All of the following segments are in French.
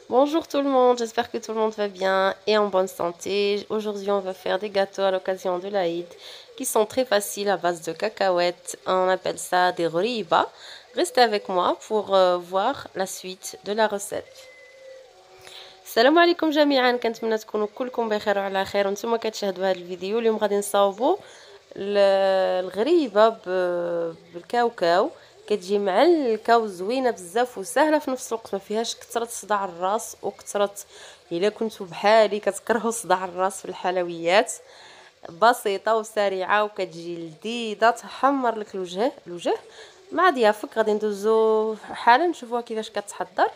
Bonjour tout le monde, j'espère que tout le monde va bien et en bonne santé. Aujourd'hui, on va faire des gâteaux à l'occasion de l'Aïd qui sont très faciles à base de cacahuètes. On appelle ça des ghoriba. Restez avec moi pour voir la suite de la recette. السلام عليكم جميعا، كنتمنى تكونوا كلكم بخير وعلى خير وانتم كتشاهدوا هذا الفيديو. اليوم غادي نصاوبوا الغريبه بالكاوكاو. كتجي معلكه وزوينه بزاف وسهله في نفس الوقت، ما فيهاش كثره صداع الراس وكثره الا كنتو بحالي كتكرهوا صداع الراس في الحلويات. بسيطه وسريعه وكتجي لذيذه، تحمر لك الوجه مع ضيافك. غادي ندوزو حالا نشوفوها كيفاش كتحضر.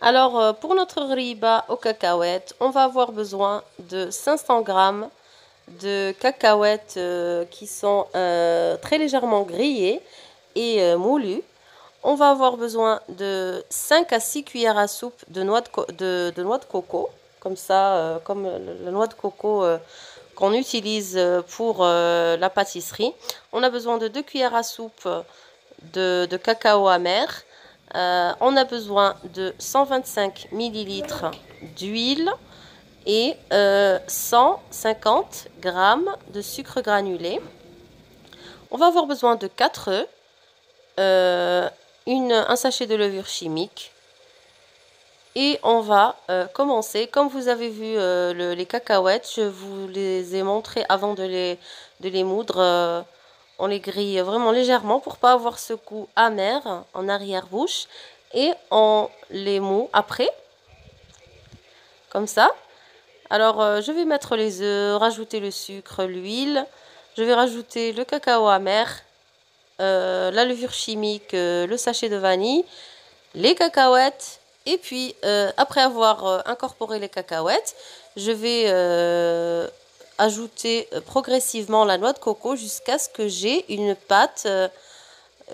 Alors, pour notre riba aux cacahuètes, on va avoir besoin de 500 grammes de cacahuètes qui sont très légèrement grillées et moulues. On va avoir besoin de 5 à 6 cuillères à soupe de noix de coco, comme ça, comme la noix de coco qu'on utilise pour la pâtisserie. On a besoin de 2 cuillères à soupe de cacao amer. On a besoin de 125 ml d'huile et 150 g de sucre granulé. On va avoir besoin de 4 œufs, un sachet de levure chimique. Et on va commencer. Comme vous avez vu les cacahuètes, je vous les ai montrées avant de les moudre. On les grille vraiment légèrement pour pas avoir ce goût amer en arrière-bouche. Et on les moud après, comme ça. Alors, je vais mettre les œufs, rajouter le sucre, l'huile. Je vais rajouter le cacao amer, la levure chimique, le sachet de vanille, les cacahuètes. Et puis, après avoir incorporé les cacahuètes, je vais ajouter progressivement la noix de coco jusqu'à ce que j'ai une pâte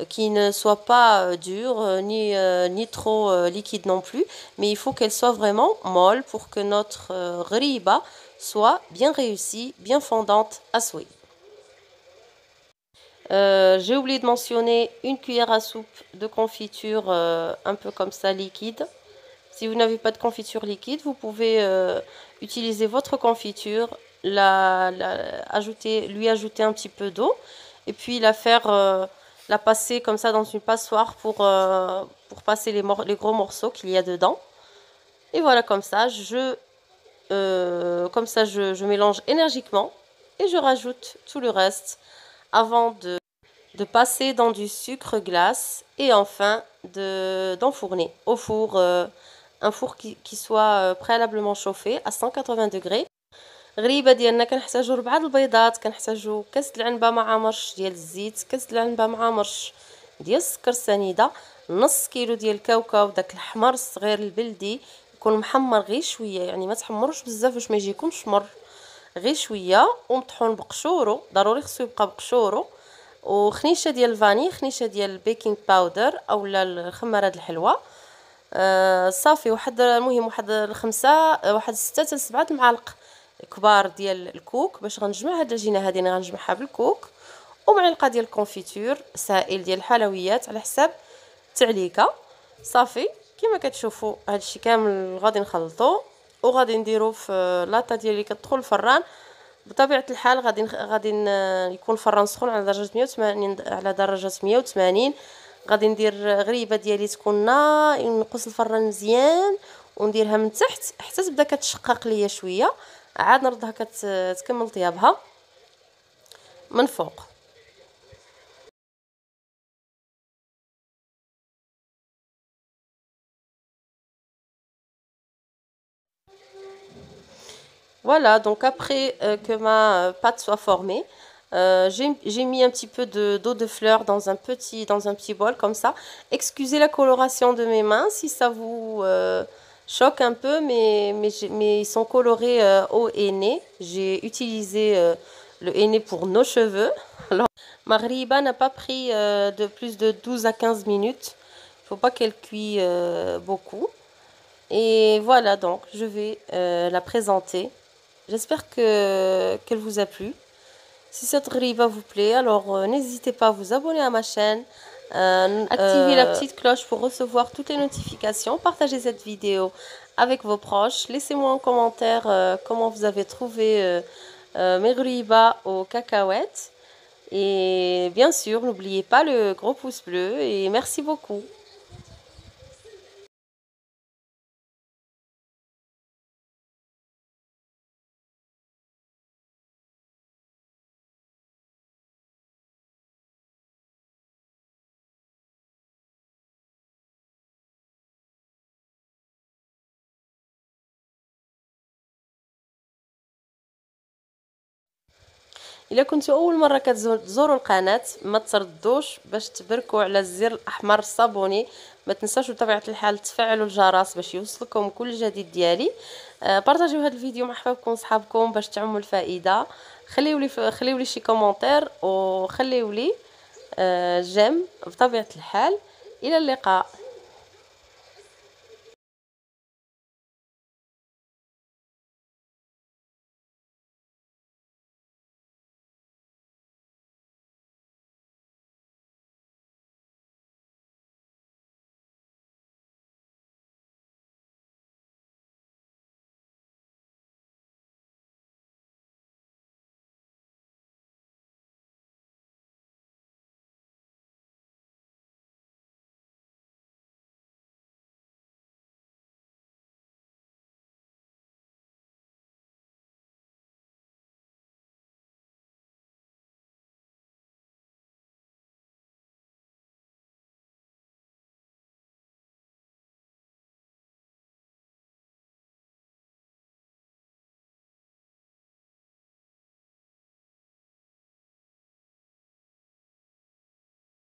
qui ne soit pas dure ni trop liquide non plus, mais il faut qu'elle soit vraiment molle pour que notre riba soit bien réussie, bien fondante à souhait. J'ai oublié de mentionner une cuillère à soupe de confiture un peu comme ça liquide. Si vous n'avez pas de confiture liquide, vous pouvez utiliser votre confiture, lui ajouter un petit peu d'eau et puis la passer comme ça dans une passoire pour passer les gros morceaux qu'il y a dedans. Et voilà, comme ça, je mélange énergiquement et je rajoute tout le reste avant de passer dans du sucre glace et enfin d'enfourner au four. Un four qui soit préalablement chauffé à 180 degrés. غريبه ديالنا كنحتاجو 4 البيضات، كنحتاجو كاس العنبه مع مرش ديال الزيت، كاس العنبه مع مرش ديال السكر السنيده، نص كيلو ديال الكاوكاو داك الحمر الصغير البلدي يكون محمر غير شويه، يعني ما تحمروش بزاف باش ما يجيكمش مر، غير شويه، ومطحون بقشورو، ضروري خصو يبقى بقشورو، وخنيشه ديال الفاني، خنيشه ديال البيكينغ باودر اولا الخماره د الحلوه. صافي المهم واحد 6 حتى 7 معالق كبار ديال الكوك باش غنجمع هاد العجينه هادي. انا غنجمعها بالكوك ومعلقه ديال الكونفيتور سائل ديال الحلويات على حساب التعليكه. صافي كما كتشوفوا هادشي كامل غادي نخلطو وغادي نديرو في لاطه ديالي كتدخل الفران. بطبيعه الحال غادي يكون الفران سخون على درجه 180. غادي ندير غريبه ديالي تكون نقص الفران مزيان ونديرها من تحت حتى تبدا كتشقق ليا شويه، عاد نردها كتكمل طيابها من فوق. Voilà, donc après que ma pâte soit formée, j'ai mis un petit peu d'eau de fleur dans un petit bol comme ça. Excusez la coloration de mes mains si ça vous choque un peu, mais ils sont colorés au henné. J'ai utilisé le henné pour nos cheveux. Alors, ma riba n'a pas pris de plus de 12 à 15 minutes. Il ne faut pas qu'elle cuise beaucoup. Et voilà, donc je vais la présenter J'espère qu'elle vous a plu. Si cette riba vous plaît, alors n'hésitez pas à vous abonner à ma chaîne, activez la petite cloche pour recevoir toutes les notifications, partagez cette vidéo avec vos proches, laissez-moi en commentaire comment vous avez trouvé mes riba aux cacahuètes. Et bien sûr, n'oubliez pas le gros pouce bleu et merci beaucoup. إلا كنتوا أول مرة كتزوروا القناة ما تردوش باش تبركوا على الزر الأحمر الصابوني، ما تنساوش بطبيعة الحال تفعلوا الجرس باش يوصلكم كل جديد ديالي. بارطاجيو هذا الفيديو مع حبابكم وصحابكم باش تعموا الفائدة. خليولي شي كومونتير وخليولي جيم بطبيعة الحال. إلى اللقاء.